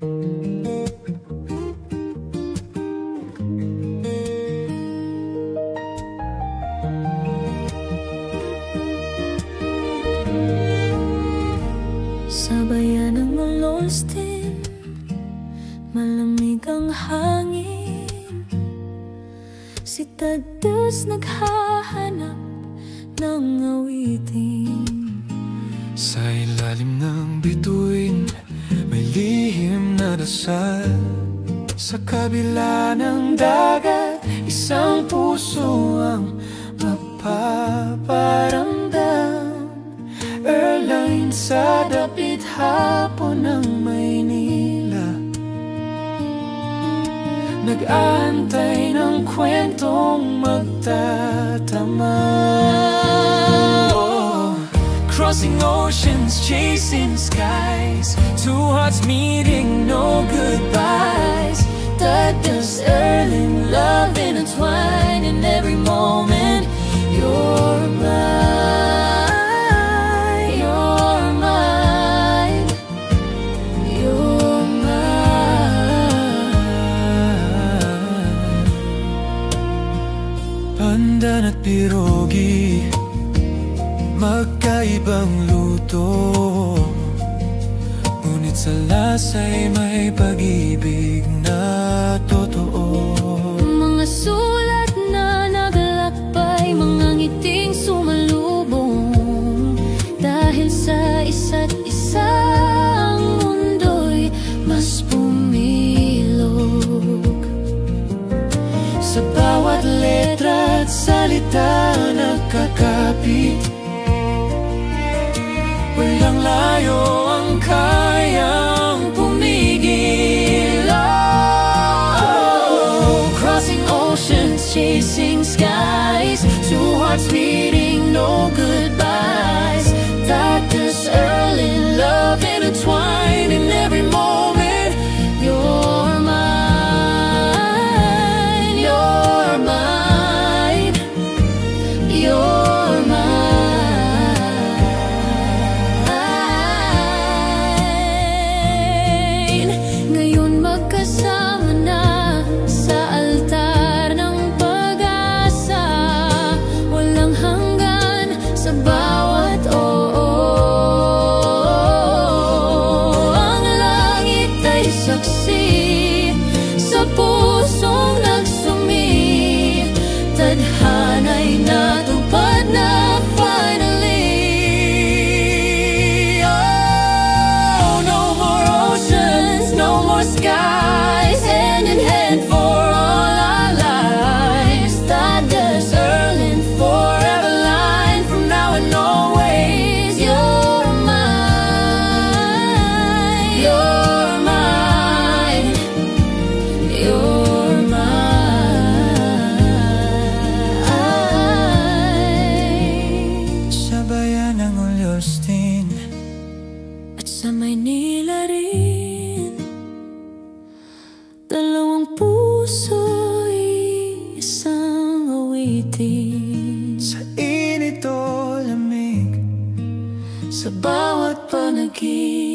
Sabayan ng ulostin, malamig ang hangin. Si Tadas naghahanap ng awitin. Sa ilalim ng bituin, may lihim na dasal. Sa kabila ng dagat, isang puso ang mapaparamdam. Airline sa dapit hapon ng Maynila, nag-aantay ng kwentong magtatama. Crossing oceans, chasing skies, two hearts meeting, no goodbyes. Tadas, Erling, love intertwined in every moment. You're mine, you're mine, you're mine. Pandan at pirogi, magkaibang luto, ngunit sa lasa'y may pag-ibig na totoo. Mga sulat na naglakbay, mga ngiting sumalubong. Dahil sa isa't isa ang mundo'y mas pumilog. Sa bawat letra at salita nagkakapit, walang layo ang kayang pumigil. Oh, crossing oceans, chasing skies, two hearts beating, no goodbyes. Tadas, Erling, love intertwined in every moment. You're mine, you're mine, you're mine. Magkasama na sa altar ng pag-asa, walang hanggan sa bawat oo. Ang langit ay saksi sa pusong nagsumi, tadhana'y natupad na finally. Oh, no more oceans, no more skies, hand in hand for all our lives. Tadas, Erling, forever line, from now and always. You're mine, you're mine, you're mine. Sa bayan ng Uliustin At sa Maynila rin, dalawang puso'y isang awitin. sa init o lamig, Sa bawat panaginip